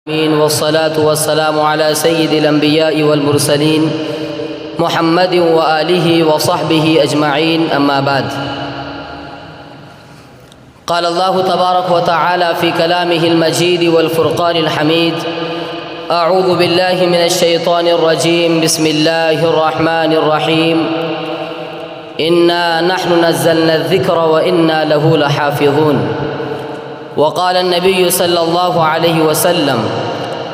والصلاة والسلام على سيد الأنبياء والمرسلين محمد وآله وصحبه أجمعين أما بعد. قال الله تبارك وتعالى في كلامه المجيد والفرقان الحميد: أعوذ بالله من الشيطان الرجيم. بسم الله الرحمن الرحيم. إنا نحن نزلنا الذكر وإنا له لحافظون. وقال النبي صلى الله عليه وسلم: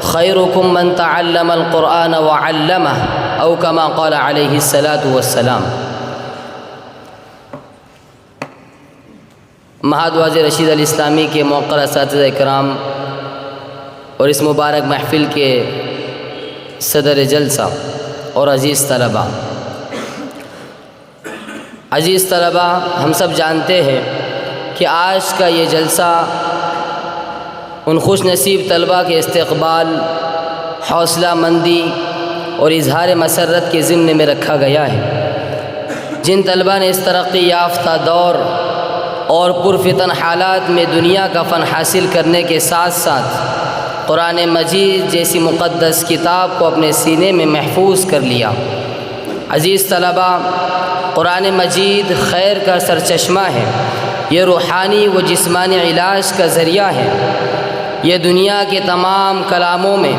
خيركم من تعلم القرآن وعلمه، أو كما قال عليه الصلاة والسلام. معہد واضح رشید الاسلامی کے موقر اساتذہ اکرام اور اس مبارک محفل کے صدر جلسہ اور عزیز طلبہ، ہم سب جانتے ہیں کہ آج کا یہ جلسہ ان خوش نصیب طلبہ کے استقبال، حوصلہ مندی اور اظہار مسرت کے ضمن میں رکھا گیا ہے، جن طلبہ نے اس ترقی یافتہ دور اور پرفتن حالات میں دنیا کا فن حاصل کرنے کے ساتھ ساتھ قرآن مجید جیسی مقدس کتاب کو اپنے سینے میں محفوظ کر لیا۔ عزیز طلبہ، قرآن مجید خیر کا سرچشمہ ہے، یہ روحانی و جسمانی علاج کا ذریعہ ہے، یہ دنیا کے تمام کلاموں میں،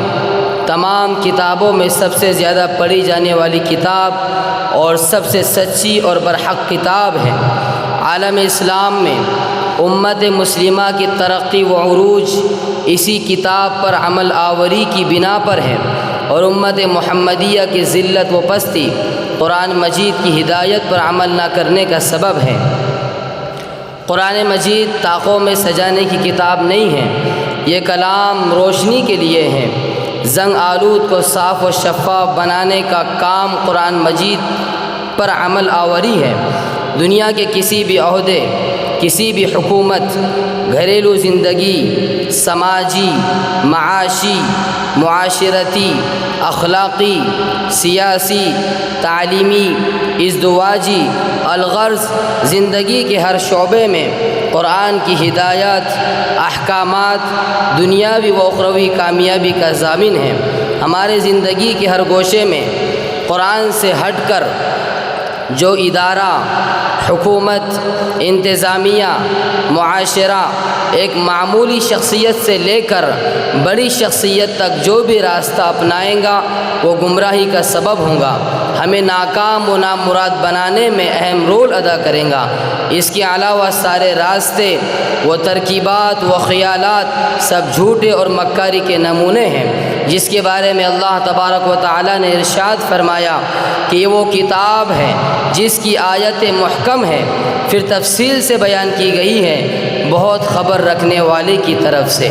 تمام کتابوں میں سب سے زیادہ پڑھی جانے والی کتاب اور سب سے سچی اور برحق کتاب ہے۔ عالم اسلام میں امت مسلمہ کی ترقی و عروج اسی کتاب پر عمل آوری کی بنا پر ہے، اور امت محمدیہ کی ذلت و پستی قرآن مجید کی ہدایت پر عمل نہ کرنے کا سبب ہے۔ قرآن مجید طاقوں میں سجانے کی کتاب نہیں ہے، یہ کلام روشنی کے لیے ہے۔ زنگ آلود کو صاف و شفاف بنانے کا کام قرآن مجید پر عمل آوری ہے۔ دنیا کے کسی بھی عہدے، کسی بھی حکومت، گھریلو زندگی، سماجی، معاشی، معاشرتی، اخلاقی، سیاسی، تعلیمی، ازدواجی، الغرض زندگی کے ہر شعبے میں قرآن کی ہدایات، احکامات دنیاوی و اخروی کامیابی کا ضامن ہے۔ ہمارے زندگی کے ہر گوشے میں قرآن سے ہٹ کر جو ادارہ، حکومت، انتظامیہ، معاشرہ ایک معمولی شخصیت سے لے کر بڑی شخصیت تک جو بھی راستہ اپنائیں گا وہ گمراہی کا سبب ہوگا، ہمیں ناکام و نامراد بنانے میں اہم رول ادا کرے گا۔ اس کے علاوہ سارے راستے و ترکیبات و خیالات سب جھوٹے اور مکاری کے نمونے ہیں، جس کے بارے میں اللہ تبارک و تعالی نے ارشاد فرمایا کہ یہ وہ کتاب ہے جس کی آیت محکم ہے، پھر تفصیل سے بیان کی گئی ہے، بہت خبر رکھنے والے کی طرف سے۔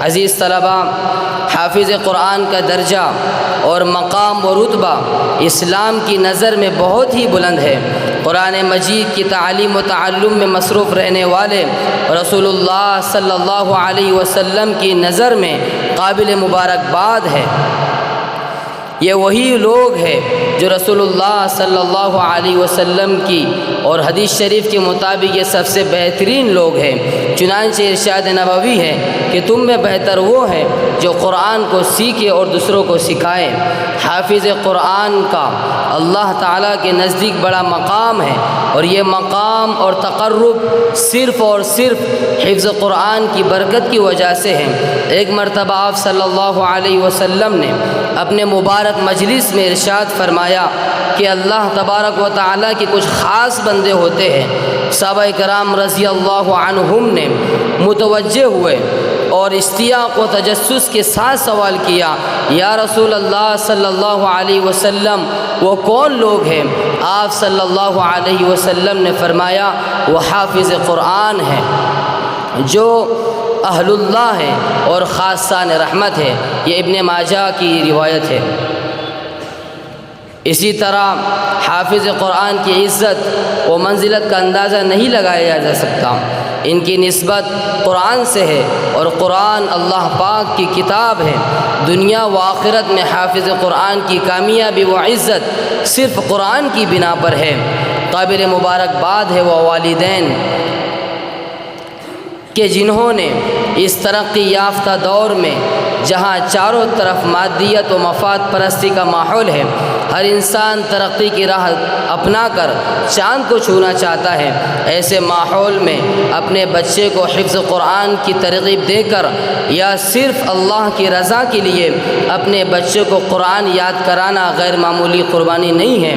عزیز طلبہ، حافظ قرآن کا درجہ اور مقام و رتبہ اسلام کی نظر میں بہت ہی بلند ہے۔ قرآن مجید کی تعلیم و تعلم میں مصروف رہنے والے رسول اللہ صلی اللہ علیہ وسلم کی نظر میں قابل مبارکباد ہے۔ یہ وہی لوگ ہیں جو رسول اللہ صلی اللہ علیہ وسلم کی اور حدیث شریف کے مطابق یہ سب سے بہترین لوگ ہیں۔ چنانچہ ارشاد نبوی ہے کہ تم میں بہتر وہ ہے جو قرآن کو سیکھے اور دوسروں کو سکھائے۔ حافظ قرآن کا اللہ تعالیٰ کے نزدیک بڑا مقام ہے، اور یہ مقام اور تقرب صرف اور صرف حفظ قرآن کی برکت کی وجہ سے ہے۔ ایک مرتبہ آپ صلی اللہ علیہ وسلم نے اپنے مبارک مجلس میں ارشاد فرمایا کہ اللہ تبارک و تعالیٰ کے کچھ خاص بندے ہوتے ہیں۔ صحابہ کرام رضی اللہ عنہم نے متوجہ ہوئے اور اشتیاق و تجسس کے ساتھ سوال کیا: یا رسول اللہ صلی اللہ علیہ وسلم، وہ کون لوگ ہیں؟ آپ صلی اللہ علیہ وسلم نے فرمایا: وہ حافظ قرآن ہے، جو اہل اللہ ہے اور خاصان رحمت ہے۔ یہ ابن ماجہ کی روایت ہے۔ اسی طرح حافظ قرآن کی عزت و منزلت کا اندازہ نہیں لگایا جا سکتا۔ ان کی نسبت قرآن سے ہے، اور قرآن اللہ پاک کی کتاب ہے۔ دنیا و آخرت میں حافظ قرآن کی کامیابی و عزت صرف قرآن کی بنا پر ہے۔ قابل مبارکباد ہے وہ والدین کہ جنہوں نے اس ترقی یافتہ دور میں جہاں چاروں طرف مادیت و مفاد پرستی کا ماحول ہے، ہر انسان ترقی کی راہ اپنا کر چاند کو چھونا چاہتا ہے، ایسے ماحول میں اپنے بچے کو حفظ قرآن کی ترغیب دے کر یا صرف اللہ کی رضا کے لیے اپنے بچے کو قرآن یاد کرانا غیر معمولی قربانی نہیں ہے۔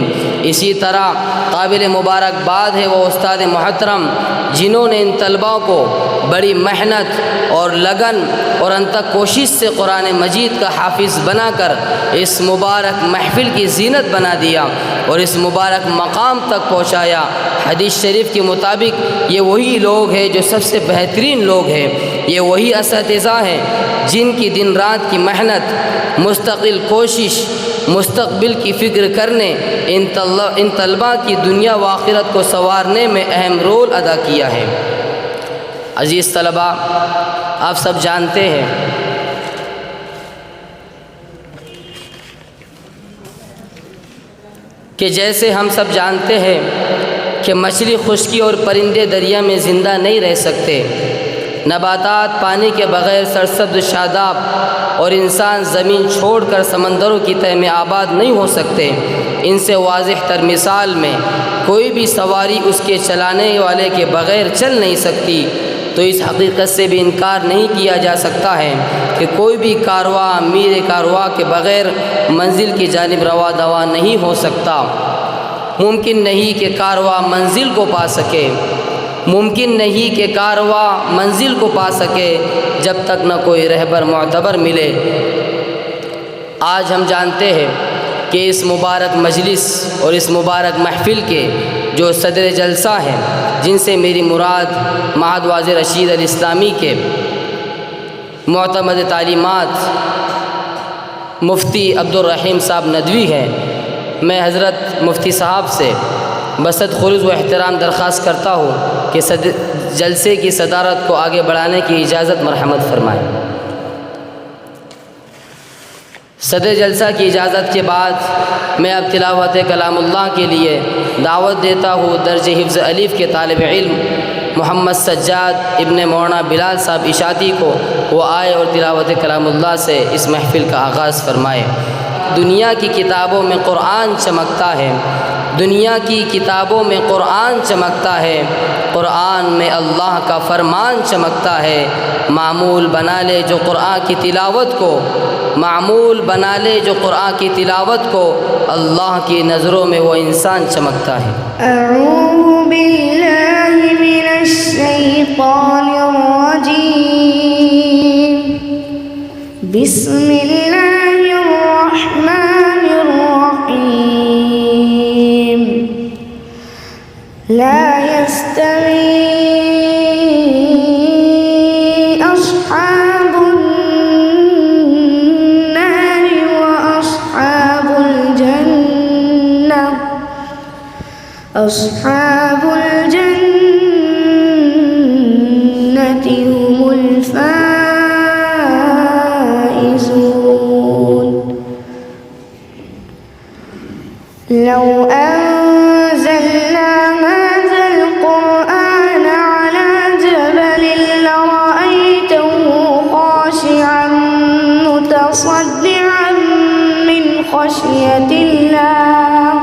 اسی طرح قابل مبارکباد ہے وہ استاد محترم جنہوں نے ان طلباء کو بڑی محنت اور لگن اور انتھک کوشش سے قرآن مجید کا حافظ بنا کر اس مبارک محفل کی زینت بنا دیا اور اس مبارک مقام تک پہنچایا۔ حدیث شریف کے مطابق یہ وہی لوگ ہیں جو سب سے بہترین لوگ ہیں، یہ وہی اساتذہ ہیں جن کی دن رات کی محنت، مستقل کوشش، مستقبل کی فکر کرنے ان طلباء کی دنیا و آخرت کو سنوارنے میں اہم رول ادا کیا ہے۔ عزیز طلباء، آپ سب جانتے ہیں کہ جیسے ہم سب جانتے ہیں کہ مچھلی خشکی اور پرندے دریا میں زندہ نہیں رہ سکتے، نباتات پانی کے بغیر سرسبز شاداب، اور انسان زمین چھوڑ کر سمندروں کی تہہ میں آباد نہیں ہو سکتے۔ ان سے واضح تر مثال میں کوئی بھی سواری اس کے چلانے والے کے بغیر چل نہیں سکتی، تو اس حقیقت سے بھی انکار نہیں کیا جا سکتا ہے کہ کوئی بھی کارواں امیر کارواں کے بغیر منزل کی جانب رواں دواں نہیں ہو سکتا۔ ممکن نہیں کہ کارواں منزل کو پا سکے، ممکن نہیں کہ کارواں منزل کو پا سکے جب تک نہ کوئی رہبر معتبر ملے۔ آج ہم جانتے ہیں کہ اس مبارک مجلس اور اس مبارک محفل کے جو صدر جلسہ ہیں، جن سے میری مراد معہد واضح رشید الاسلامی کے معتمد تعلیمات مفتی عبدالرحیم صاحب ندوی ہیں، میں حضرت مفتی صاحب سے بصد خلوص و احترام درخواست کرتا ہوں کہ جلسے کی صدارت کو آگے بڑھانے کی اجازت مرحمت فرمائیں۔ صدر جلسہ کی اجازت کے بعد میں اب تلاوت کلام اللہ کے لیے دعوت دیتا ہوں درج حفظ الف کے طالب علم محمد سجاد ابن مولانا بلال صاحب اشاعتی کو، وہ آئے اور تلاوت کلام اللہ سے اس محفل کا آغاز فرمائے۔ دنیا کی کتابوں میں قرآن چمکتا ہے، دنیا کی کتابوں میں قرآن چمکتا ہے، قرآن میں اللہ کا فرمان چمکتا ہے۔ معمول بنا لے جو قرآن کی تلاوت کو، معمول بنا لے جو قرآن کی تلاوت کو، اللہ کی نظروں میں وہ انسان چمکتا ہے۔ اعوذ باللہ من الشیطان الرجیم، بسم اللہ الرحمن الرحیم، لا يستوي أصحاب النار وأصحاب الجنة، أصحاب الجنة هم الفائزون۔ لو أنزلنا هذا القرآن على جبل لرأيته خاشعا متصدعا من خشية الله،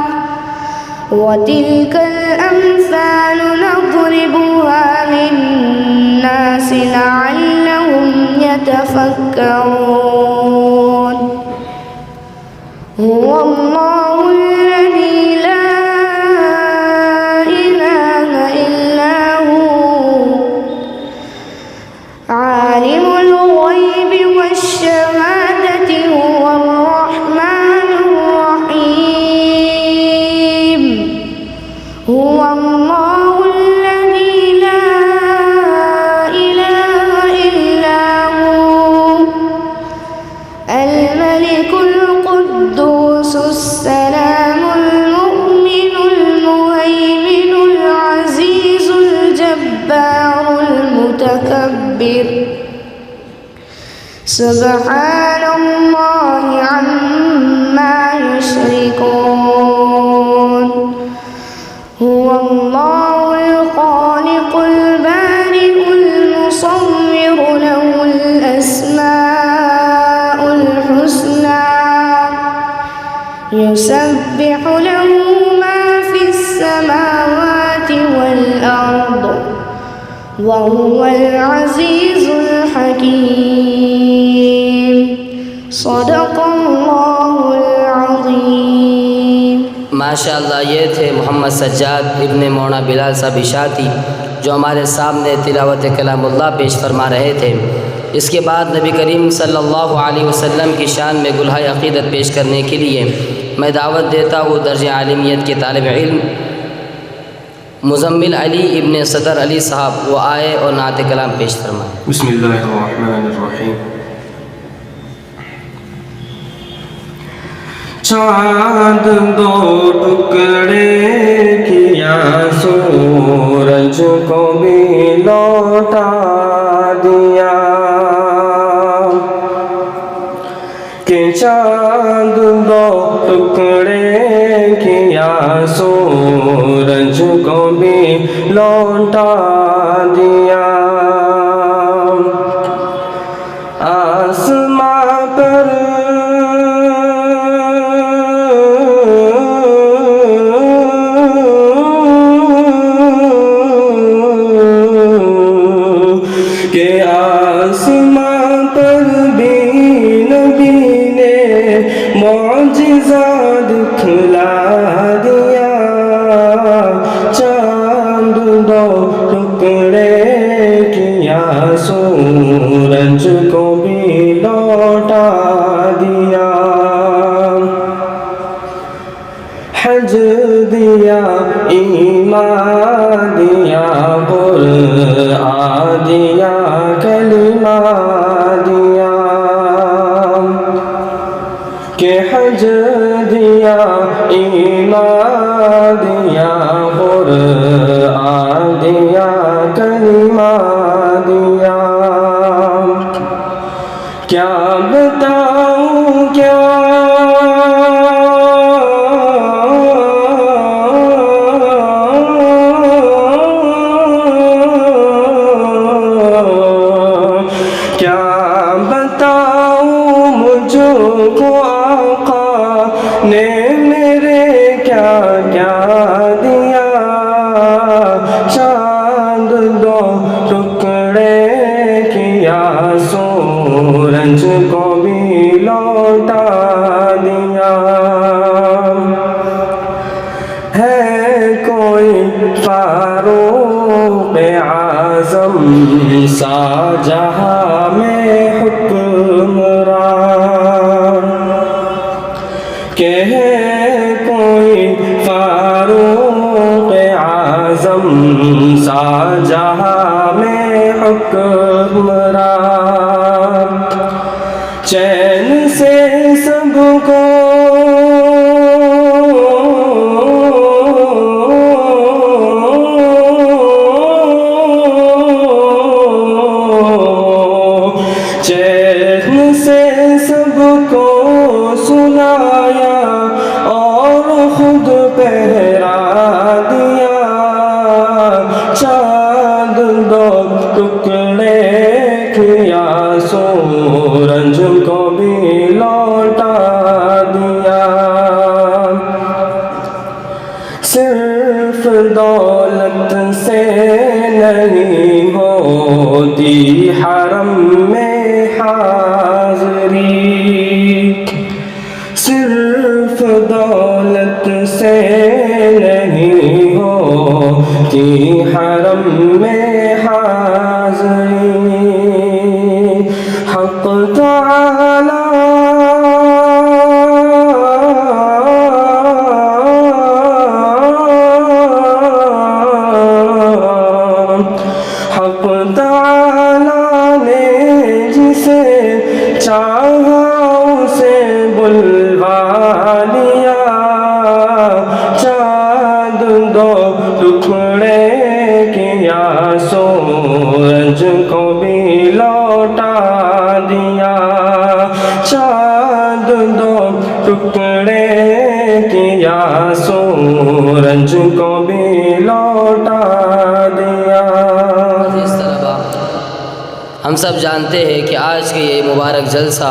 وتلك الأمثال نضربها للناس لعلهم يتفكرون۔ هو الله الذي لا إله إلا هو، عالم الغيب والشهادة، هو الرحمن الرحيم۔ هو الله الذي لا إله إلا هو، الملك القدوس السلام المؤمن المهيمن العزيز الجبار المتكبر، سبحان الله عما يشركون۔ هو الله الخالق البارئ المصور، له يسبح له ما في السماوات والأرض وهو العزيز الحكيم صدق الله العظيم۔ ماشاءاللہ یہ تھے محمد سجاد ابن مولانا بلال صاحب اشاعتی جو ہمارے سامنے تلاوت کلام اللہ پیش فرما رہے تھے۔ اس کے بعد نبی کریم صلی اللہ علیہ وسلم کی شان میں گلہائے عقیدت پیش کرنے کے لیے میں دعوت دیتا ہوں درجہ عالمیت کے طالب علم مزمل علی ابن صدر علی صاحب، وہ آئے اور نعت کلام پیش فرمائے۔ بسم اللہ الرحمن الرحیم۔ چاند دو ٹکڑے کیا سورج کو بھی لوٹا دیا، کہ چاند دو ٹکڑے کیا سورج کو بھی لوٹا دیا، آسماں پر کہ آسماں پر بھی نبی نے معجزہ دکھلا دیا، چاند دو ٹکڑے کیا سورج کو بھی لوٹا دیا، حج دیا ایمان دیا قرآن دیا کلمہ دیا، کہ حج دیا ایمان دیا قرآن دیا کلمہ دیا، کیا بتاؤں کیا بتاؤں مجھ کو آقا نے میرے کیا کیا دیا، چاند دو ٹکڑے کیا سورج کو بھی لوٹا دیا، ہے کوئی فاروق اعظم سا جہاں میں حکمران، کہ ہے کوئی فاروق اعظم سا جہاں میں حکمران، چین سے سب کو چین سے سب کو سنایا اور خود پہرا دیا، چاند دو ٹکڑے کیا سورج کو بھی لوٹا دیا، صرف دولت سے نہیں ہوتی حرم میں حاضری، صرف دولت سے نہیں ہوتی حرم میں حاضری، حق تعالی حق تعالی نے جسے چاہا اسے بلوا لیا، چاند دو ٹکڑے کیا سورج کو بھی لوٹا دیا، چاند دو ٹکڑے کیا سورج کو بھی لوٹا دیا۔ عزیز طلباء، ہم سب جانتے ہیں کہ آج کے یہ مبارک جلسہ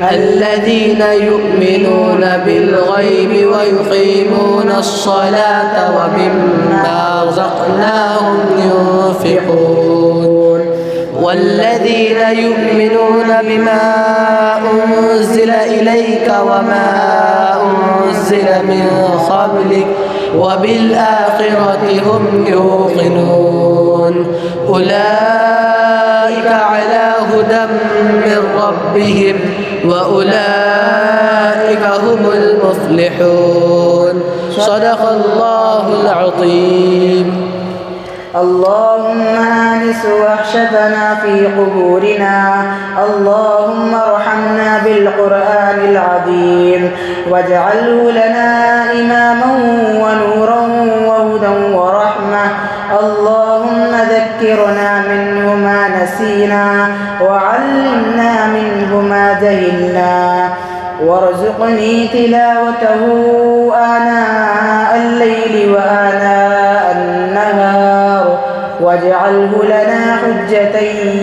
الذين يؤمنون بالغيب ويقيمون الصلاة ومما رزقناهم ينفقون والذين يؤمنون بما أنزل إليك وما أنزل من قبلك وبالآخرة هم يوقنون أولئك على هدى من ربهم وأولئك هم المفلحون صدق الله العظيم. اللهم آنس وحشتنا في قبورنا اللهم ارحمنا بالقرآن العظيم واجعله لنا إماما ونورا وهدى ورحمة اللهم ذكرنا منه ما نسينا وعلمنا منه ما جهلنا وارزقني تلاوته آناء الليل وآناء النهار واجعله لنا حجة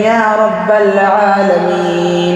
يا رب العالمين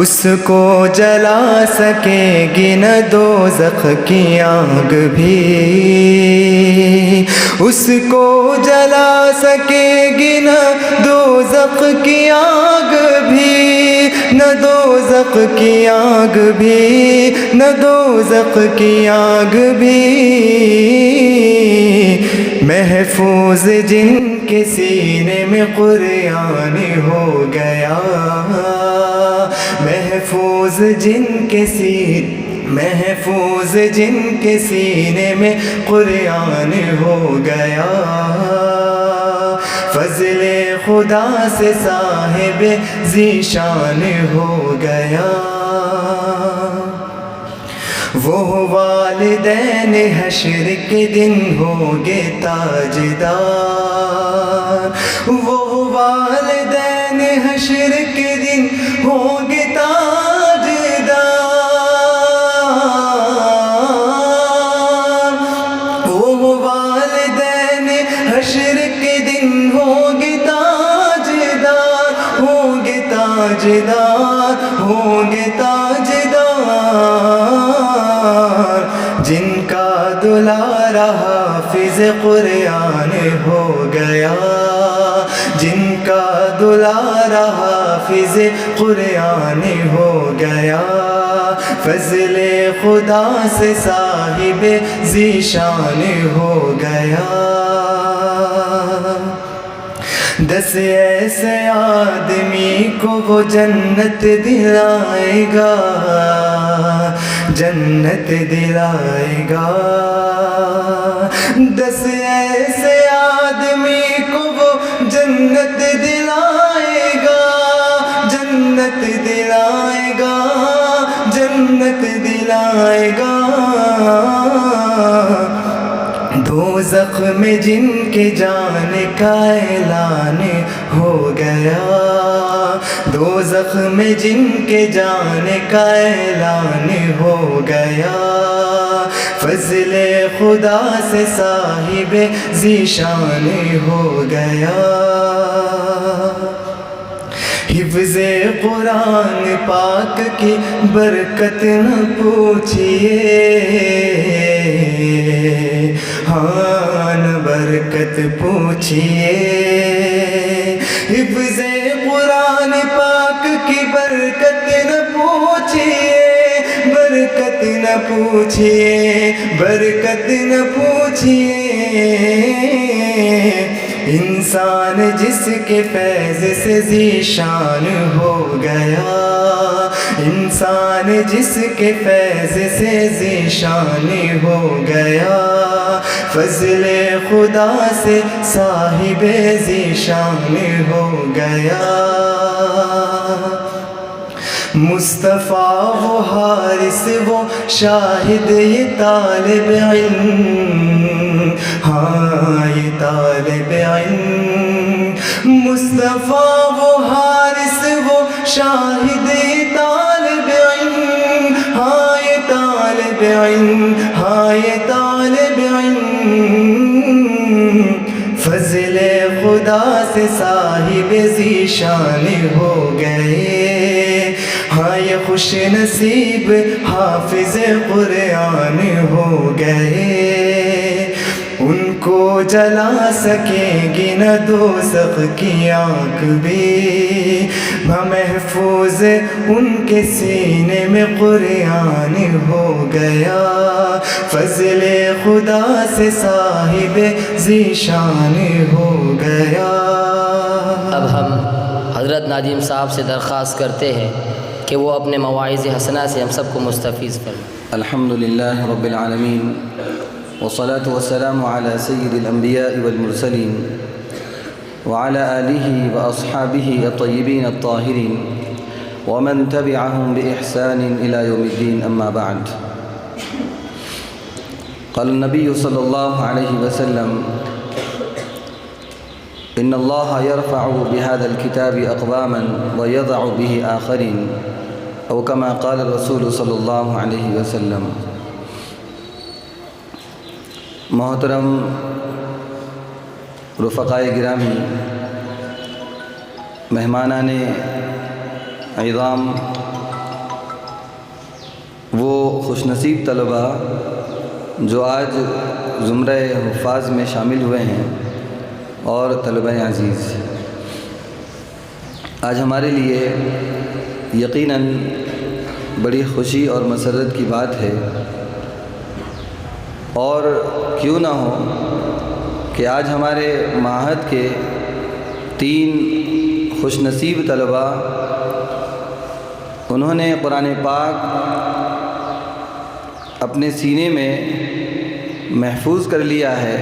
اس کو جلا سکے گی نہ دوزخ کی آگ بھی، اس کو جلا سکے گی نہ دوزخ کی آگ بھی، نہ دوزخ کی آگ بھی، نہ دوزخ کی آگ بھی۔ محفوظ جن کے سینے میں قرآن ہو گیا، محفوظ جن کے محفوظ جن کے سینے میں قرآن ہو گیا، فضل خدا سے صاحب ذیشان ہو گیا۔ وہ والدین حشر کے دن ہوں گے تاجدار، وہ والدین حشر کے دن ہوں گے تاجدار، وہ والدین حشر کے دن ہوں گے تاجدار، ہوں گے تاجدار، ہوں گے تاجدار، جن کا دلارا حافظ قرآن ہو گیا، جن کا دلارا حافظ قرآن ہو گیا، فضل خدا سے صاحب ذیشان ہو گیا۔ 10 ایسے آدمی کو وہ جنت دلائے گا، جنت دلائے گا۔ 10 ایسے آدمی کو وہ جنت دلائے گا، جنت دلائے گا، جنت دلائے گا۔ دوزخ میں جن کے جان کا اعلان ہو گیا، دوزخ میں جن کے جان کا اعلان ہو گیا، فضل خدا سے صاحب ذیشان ہو گیا۔ حفظ قرآن پاک کی برکت نہ پوچھئے، ہاں نہ برکت پوچھئے، حفظ قرآن پاک کی برکت نہ پوچھئے، برکت نہ پوچھئے، برکت نہ پوچھئے۔ انسان جس کے فیض سے ذیشان ہو گیا، انسان جس کے فیض سے ذیشان ہو گیا، فضل خدا سے صاحب ذیشان ہو گیا۔ مصطفیٰ وہ حارث وہ شاہد یہ طالب علم، ہاں یہ طالب علم، مصطفیٰ وہ حارث وہ شاہد یہ طالب علم، ہاں یہ طالب علم، ہاں یہ طالب علم، فضل خدا سے صاحب ذیشان ہو گئے، ہاں یہ خوش نصیب حافظ قرآن ہو گئے۔ ان کو جلا سکیں گی نہ دوزخ کی آنکھ بھی، محفوظ ان کے سینے میں قرآن ہو گیا، فضل خدا سے صاحب ذیشان ہو گیا۔ اب ہم حضرت ناظم صاحب سے درخواست کرتے ہیں کہ وہ اپنے مواعظ حسنہ سے ہم سب کو مستفیض فرمائیں۔ الحمدللہ رب العالمین، والصلاة والسلام على سید الانبیاء والمرسلین وعلى آلہ واصحابہ الطیبین الطاہرین ومن تبعهم بإحسان إلى يوم الدین، اما بعد۔ قال النبی صلی اللہ علیہ وسلم ان اللہ يرفع بهذا الكتاب اقواما ويضع به آخرین، او کما قال الرسول صلی اللہ علیہ وسلم۔ محترم رفقائے گرامی، مہمانان عظام، وہ خوش نصیب طلباء جو آج زمرہ حفاظ میں شامل ہوئے ہیں اور طلباء عزیز، آج ہمارے لیے یقیناً بڑی خوشی اور مسرت کی بات ہے، اور کیوں نہ ہو کہ آج ہمارے معہد کے 3 خوش نصیب طلباء انہوں نے قرآن پاک اپنے سینے میں محفوظ کر لیا ہے،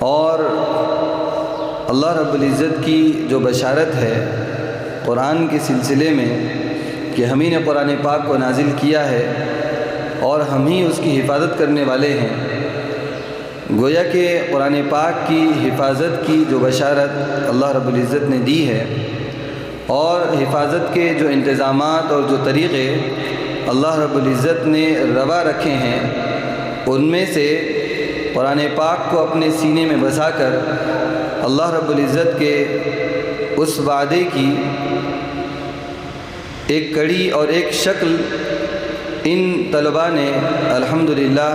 اور اللہ رب العزت کی جو بشارت ہے قرآن کے سلسلے میں کہ ہم ہی نے قرآن پاک کو نازل کیا ہے اور ہم ہی اس کی حفاظت کرنے والے ہیں، گویا کہ قرآن پاک کی حفاظت کی جو بشارت اللہ رب العزت نے دی ہے، اور حفاظت کے جو انتظامات اور جو طریقے اللہ رب العزت نے روا رکھے ہیں، ان میں سے قرآن پاک کو اپنے سینے میں بسا کر اللہ رب العزت کے اس وعدے کی ایک کڑی اور ایک شکل ان طلباء نے الحمدللہ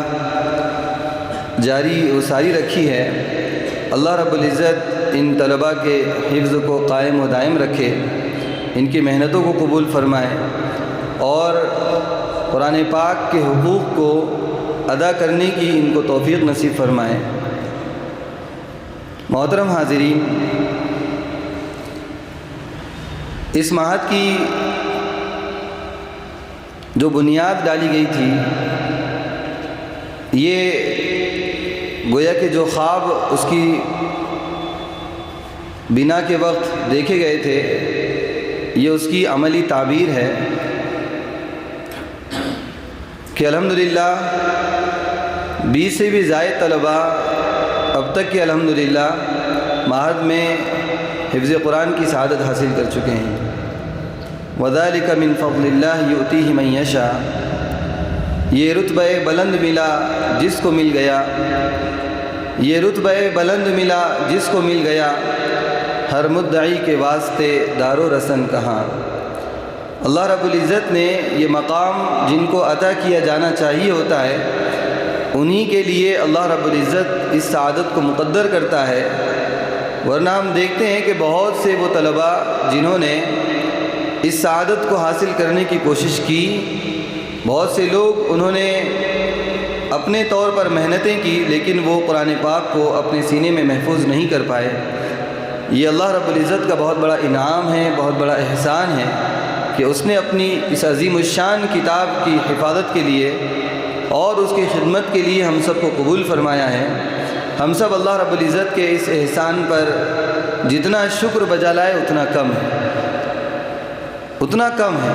جاری و ساری رکھی ہے۔ اللہ رب العزت ان طلباء کے حفظ کو قائم و دائم رکھے، ان کی محنتوں کو قبول فرمائے، اور قرآن پاک کے حقوق کو ادا کرنے کی ان کو توفیق نصیب فرمائے۔ محترم حاضرین، اس معہد کی جو بنیاد ڈالی گئی تھی، یہ گویا کہ جو خواب اس کی بنا کے وقت دیکھے گئے تھے، یہ اس کی عملی تعبیر ہے کہ الحمدللہ 20 سے بھی زائد طلباء اب تک کے الحمدللہ معہد میں حفظ قرآن کی سعادت حاصل کر چکے ہیں۔ وَذَلِكَ مِن فَضْلِ اللَّهِ يُؤْتِيهِ مَن يَشَاءُ، یہ رتبہ بلند ملا جس کو مل گیا، یہ رتبہ بلند ملا جس کو مل گیا، ہر مدعی کے واسطے دار و رسن کہاں۔ اللہ رب العزت نے یہ مقام جن کو عطا کیا جانا چاہیے ہوتا ہے، انہی کے لیے اللہ رب العزت اس سعادت کو مقدر کرتا ہے، ورنہ ہم دیکھتے ہیں کہ بہت سے وہ طلباء جنہوں نے اس سعادت کو حاصل کرنے کی کوشش کی، بہت سے لوگ انہوں نے اپنے طور پر محنتیں کی، لیکن وہ قرآن پاک کو اپنے سینے میں محفوظ نہیں کر پائے۔ یہ اللہ رب العزت کا بہت بڑا انعام ہے، بہت بڑا احسان ہے کہ اس نے اپنی اس عظیم الشان کتاب کی حفاظت کے لیے اور اس کی خدمت کے لیے ہم سب کو قبول فرمایا ہے۔ ہم سب اللہ رب العزت کے اس احسان پر جتنا شکر بجا لائے اتنا کم ہے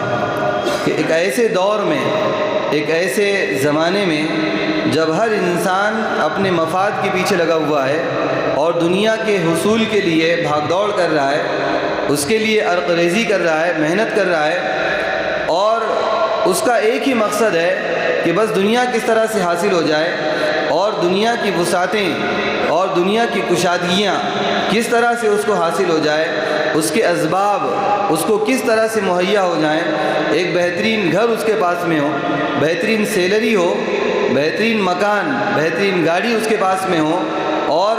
کہ ایک ایسے دور میں، ایک ایسے زمانے میں جب ہر انسان اپنے مفاد کے پیچھے لگا ہوا ہے اور دنیا کے حصول کے لیے بھاگ دوڑ کر رہا ہے، اس کے لیے عرق ریزی کر رہا ہے، محنت کر رہا ہے، اور اس کا ایک ہی مقصد ہے کہ بس دنیا کس طرح سے حاصل ہو جائے، اور دنیا کی وسعتیں اور دنیا کی کشادگیاں کس طرح سے اس کو حاصل ہو جائے، اس کے اسباب اس کو کس طرح سے مہیا ہو جائیں، ایک بہترین گھر اس کے پاس میں ہو، بہترین سیلری ہو، بہترین مکان، بہترین گاڑی اس کے پاس میں ہو، اور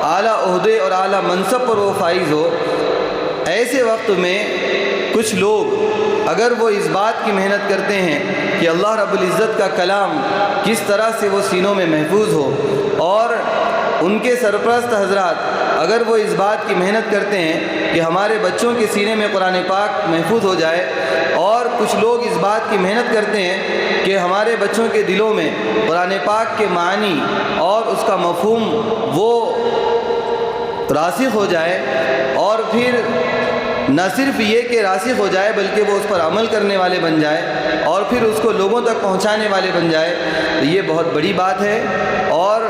اعلیٰ عہدے اور اعلیٰ منصب پر وہ فائز ہو۔ ایسے وقت میں کچھ لوگ اگر وہ اس بات کی محنت کرتے ہیں کہ اللہ رب العزت کا کلام کس طرح سے وہ سینوں میں محفوظ ہو، اور ان کے سرپرست حضرات اگر وہ اس بات کی محنت کرتے ہیں کہ ہمارے بچوں کے سینے میں قرآن پاک محفوظ ہو جائے، اور کچھ لوگ اس بات کی محنت کرتے ہیں کہ ہمارے بچوں کے دلوں میں قرآن پاک کے معنی اور اس کا مفہوم وہ راسخ ہو جائے، اور پھر نہ صرف یہ کہ راسخ ہو جائے بلکہ وہ اس پر عمل کرنے والے بن جائے، اور پھر اس کو لوگوں تک پہنچانے والے بن جائے، تو یہ بہت بڑی بات ہے، اور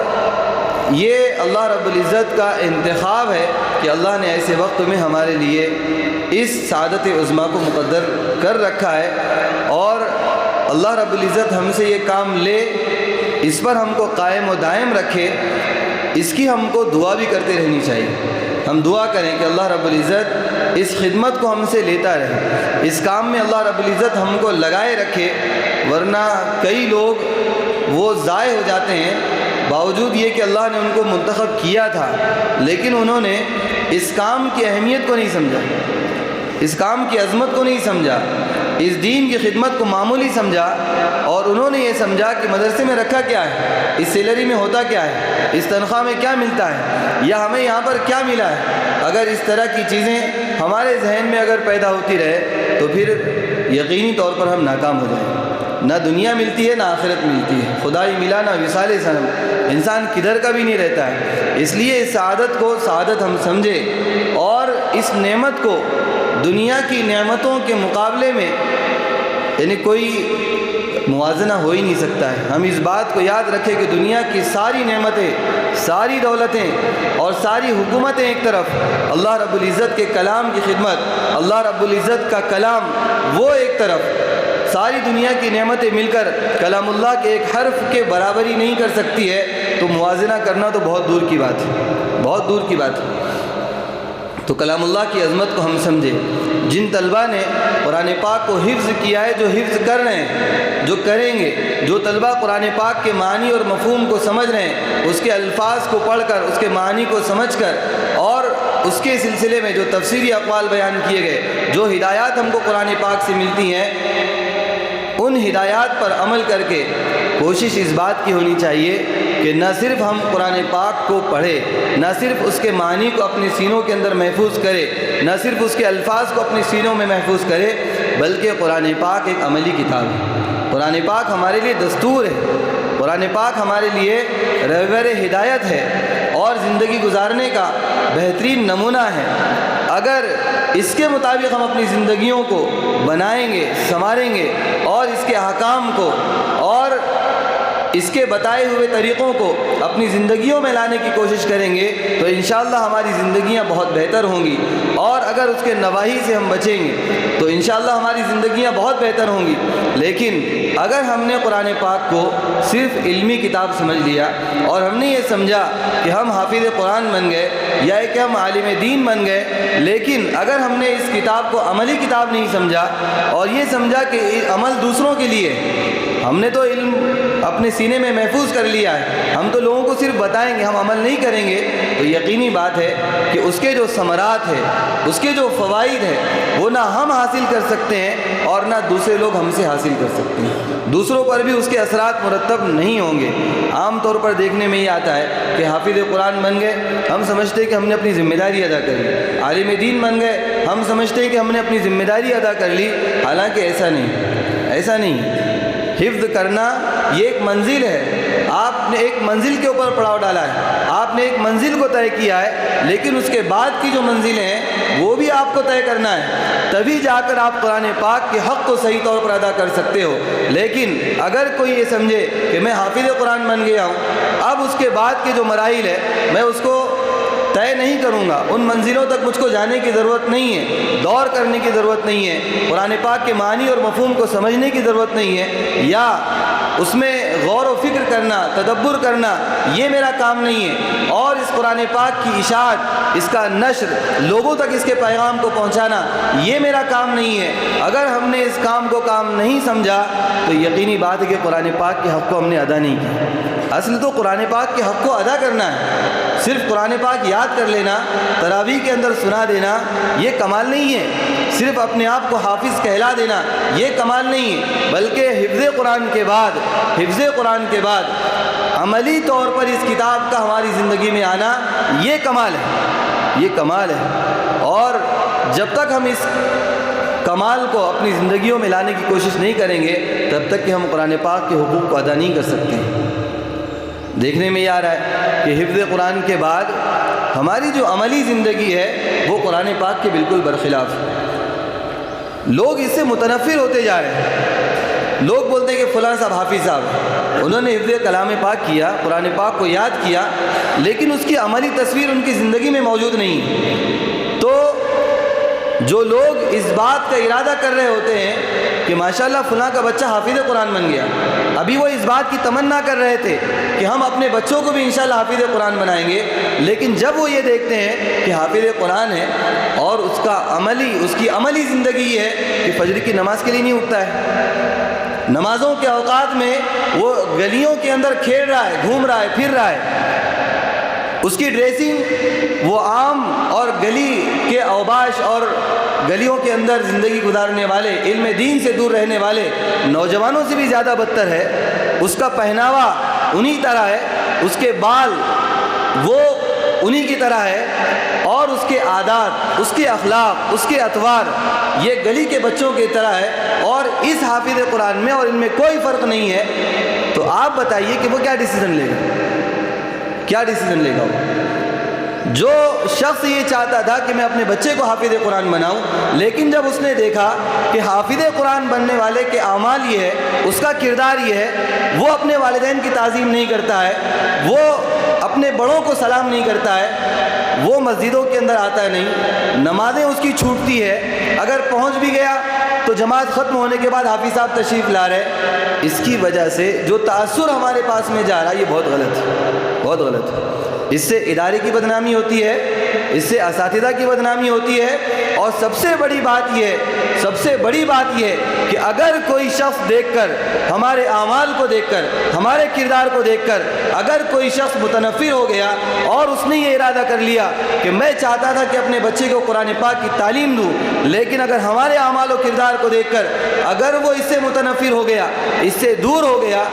یہ اللہ رب العزت کا انتخاب ہے کہ اللہ نے ایسے وقت میں ہمارے لیے اس سعادت عظمیٰ کو مقدر کر رکھا ہے، اور اللہ رب العزت ہم سے یہ کام لے، اس پر ہم کو قائم و دائم رکھے، اس کی ہم کو دعا بھی کرتے رہنی چاہیے۔ ہم دعا کریں کہ اللہ رب العزت اس خدمت کو ہم سے لیتا رہے، اس کام میں اللہ رب العزت ہم کو لگائے رکھے، ورنہ کئی لوگ وہ ضائع ہو جاتے ہیں، باوجود یہ کہ اللہ نے ان کو منتخب کیا تھا، لیکن انہوں نے اس کام کی اہمیت کو نہیں سمجھا، اس کام کی عظمت کو نہیں سمجھا، اس دین کی خدمت کو معمولی سمجھا، اور انہوں نے یہ سمجھا کہ مدرسے میں رکھا کیا ہے، اس سیلری میں ہوتا کیا ہے، اس تنخواہ میں کیا ملتا ہے، یا ہمیں یہاں پر کیا ملا ہے۔ اگر اس طرح کی چیزیں ہمارے ذہن میں اگر پیدا ہوتی رہے تو پھر یقینی طور پر ہم ناکام ہو جائیں، نہ دنیا ملتی ہے نہ آخرت ملتی ہے، خدا ہی ملا نہ وصال صنم، انسان کدھر کا بھی نہیں رہتا ہے۔ اس لیے اس سعادت کو سعادت ہم سمجھے، اور اس نعمت کو دنیا کی نعمتوں کے مقابلے میں یعنی کوئی موازنہ ہو ہی نہیں سکتا ہے۔ ہم اس بات کو یاد رکھیں کہ دنیا کی ساری نعمتیں، ساری دولتیں اور ساری حکومتیں ایک طرف، اللہ رب العزت کے کلام کی خدمت، اللہ رب العزت کا کلام وہ ایک طرف، ساری دنیا کی نعمتیں مل کر کلام اللہ کے ایک حرف کے برابری نہیں کر سکتی ہے، تو موازنہ کرنا تو بہت دور کی بات ہے، بہت دور کی بات ہے۔ تو کلام اللہ کی عظمت کو ہم سمجھے۔ جن طلبہ نے قرآن پاک کو حفظ کیا ہے، جو حفظ کر رہے ہیں، جو کریں گے، جو طلبہ قرآن پاک کے معنی اور مفہوم کو سمجھ رہے ہیں، اس کے الفاظ کو پڑھ کر، اس کے معنی کو سمجھ کر، اور اس کے سلسلے میں جو تفسیری اقوال بیان کیے گئے، جو ہدایات ہم کو قرآن پاک سے ملتی ہیں، ان ہدایات پر عمل کر کے کوشش اس بات کی ہونی چاہیے کہ نہ صرف ہم قرآن پاک کو پڑھیں، نہ صرف اس کے معنی کو اپنے سینوں کے اندر محفوظ کرے، نہ صرف اس کے الفاظ کو اپنے سینوں میں محفوظ کرے، بلکہ قرآن پاک ایک عملی کتاب ہے۔ قرآن پاک ہمارے لیے دستور ہے، قرآن پاک ہمارے لیے رہبر ہدایت ہے اور زندگی گزارنے کا بہترین نمونہ ہے۔ اگر اس کے مطابق ہم اپنی زندگیوں کو بنائیں گے، سنواریں گے، اور اس کے احکام کو اور اس کے بتائے ہوئے طریقوں کو اپنی زندگیوں میں لانے کی کوشش کریں گے تو انشاءاللہ ہماری زندگیاں بہت بہتر ہوں گی، اور اگر اس کے نواہی سے ہم بچیں گے تو انشاءاللہ ہماری زندگیاں بہت بہتر ہوں گی۔ لیکن اگر ہم نے قرآن پاک کو صرف علمی کتاب سمجھ لیا اور ہم نے یہ سمجھا کہ ہم حافظ قرآن بن گئے یا کہ ہم عالم دین بن گئے، لیکن اگر ہم نے اس کتاب کو عملی کتاب نہیں سمجھا اور یہ سمجھا کہ عمل دوسروں کے لیے، ہم نے تو علم اپنے سینے میں محفوظ کر لیا ہے، ہم تو لوگوں کو صرف بتائیں گے، ہم عمل نہیں کریں گے، تو یقینی بات ہے کہ اس کے جو ثمرات ہیں، اس کے جو فوائد ہیں، وہ نہ ہم حاصل کر سکتے ہیں اور نہ دوسرے لوگ ہم سے حاصل کر سکتے ہیں، دوسروں پر بھی اس کے اثرات مرتب نہیں ہوں گے۔ عام طور پر دیکھنے میں یہ آتا ہے کہ حافظ قرآن بن گئے، ہم سمجھتے ہیں کہ ہم نے اپنی ذمہ داری ادا کر لی، عالم دین بن گئے، ہم سمجھتے ہیں کہ ہم نے اپنی ذمہ داری ادا کر لی، حالانکہ ایسا نہیں، ایسا نہیں۔ حفظ کرنا یہ ایک منزل ہے، آپ نے ایک منزل کے اوپر پڑاؤ ڈالا ہے، آپ نے ایک منزل کو طے کیا ہے، لیکن اس کے بعد کی جو منزلیں ہیں وہ بھی آپ کو طے کرنا ہے، تبھی جا کر آپ قرآن پاک کے حق کو صحیح طور پر ادا کر سکتے ہو۔ لیکن اگر کوئی یہ سمجھے کہ میں حافظ قرآن بن گیا ہوں، اب اس کے بعد کے جو مراحل ہے میں اس کو طے نہیں کروں گا، ان منزلوں تک مجھ کو جانے کی ضرورت نہیں ہے، دور کرنے کی ضرورت نہیں ہے، قرآن پاک کے معنی اور مفہوم کو سمجھنے کی ضرورت نہیں ہے، یا اس میں غور و فکر کرنا، تدبر کرنا، یہ میرا کام نہیں ہے، اور اس قرآن پاک کی اشاعت، اس کا نشر، لوگوں تک اس کے پیغام کو پہنچانا، یہ میرا کام نہیں ہے۔ اگر ہم نے اس کام کو کام نہیں سمجھا تو یقینی بات ہے کہ قرآن پاک کے حق کو ہم نے ادا نہیں کیا۔ اصل تو قرآن پاک کے حق کو ادا کرنا ہے، صرف قرآن پاک یاد کر لینا، تراویح کے اندر سنا دینا، یہ کمال نہیں ہے، صرف اپنے آپ کو حافظ کہلا دینا یہ کمال نہیں ہے، بلکہ حفظ قرآن کے بعد عملی طور پر اس کتاب کا ہماری زندگی میں آنا یہ کمال ہے، یہ کمال ہے۔ اور جب تک ہم اس کمال کو اپنی زندگیوں میں لانے کی کوشش نہیں کریں گے تب تک کہ ہم قرآن پاک کے حقوق کو ادا نہیں کر سکتے۔ دیکھنے میں یہ آ رہا ہے کہ حفظ قرآن کے بعد ہماری جو عملی زندگی ہے وہ قرآن پاک کے بالکل برخلاف ہے۔ لوگ اس سے متنفر ہوتے جا رہے ہیں، لوگ بولتے ہیں کہ فلاں صاحب حافظ صاحب انہوں نے حفظ کلام پاک کیا، قرآن پاک کو یاد کیا، لیکن اس کی عملی تصویر ان کی زندگی میں موجود نہیں ہے۔ تو جو لوگ اس بات کا ارادہ کر رہے ہوتے ہیں کہ ماشاءاللہ فلاں کا بچہ حافظ قرآن بن گیا، ابھی وہ اس بات کی تمنا کر رہے تھے کہ ہم اپنے بچوں کو بھی انشاءاللہ حافظ قرآن بنائیں گے، لیکن جب وہ یہ دیکھتے ہیں کہ حافظ قرآن ہے اور اس کی عملی زندگی یہ ہے کہ فجر کی نماز کے لیے نہیں اٹھتا ہے، نمازوں کے اوقات میں وہ گلیوں کے اندر کھیل رہا ہے، گھوم رہا ہے، پھر رہا ہے، اس کی ڈریسنگ وہ عام اور گلی کے اوباش اور گلیوں کے اندر زندگی گزارنے والے، علم دین سے دور رہنے والے نوجوانوں سے بھی زیادہ بدتر ہے، اس کا پہناوا انہی طرح ہے، اس کے بال وہ انہی کی طرح ہے، اور اس کے عادات، اس کے اخلاق، اس کے اطوار یہ گلی کے بچوں کی طرح ہے، اور اس حافظ قرآن میں اور ان میں کوئی فرق نہیں ہے، تو آپ بتائیے کہ وہ کیا ڈیسیزن لے گا؟ کیا ڈیسیزن لے گا وہ؟ جو شخص یہ چاہتا تھا کہ میں اپنے بچے کو حافظ قرآن بناؤں، لیکن جب اس نے دیکھا کہ حافظ قرآن بننے والے کے اعمال یہ ہے، اس کا کردار یہ ہے، وہ اپنے والدین کی تعظیم نہیں کرتا ہے، وہ اپنے بڑوں کو سلام نہیں کرتا ہے، وہ مسجدوں کے اندر آتا ہے نہیں، نمازیں اس کی چھوٹتی ہے، اگر پہنچ بھی گیا تو جماعت ختم ہونے کے بعد حافظ صاحب تشریف لا رہے، اس کی وجہ سے جو تاثر ہمارے پاس میں جا رہا ہے یہ بہت غلط ہے، بہت غلط ہے۔ اس سے ادارے کی بدنامی ہوتی ہے، اس سے اساتذہ کی بدنامی ہوتی ہے، اور سب سے بڑی بات یہ ہے کہ اگر کوئی شخص دیکھ کر، ہمارے اعمال کو دیکھ کر، ہمارے کردار کو دیکھ کر اگر کوئی شخص متنفر ہو گیا اور اس نے یہ ارادہ کر لیا کہ میں چاہتا تھا کہ اپنے بچے کو قرآن پاک کی تعلیم دوں، لیکن اگر ہمارے اعمال و کردار کو دیکھ کر اگر وہ اس سے متنفر ہو گیا، اس سے دور ہو گیا،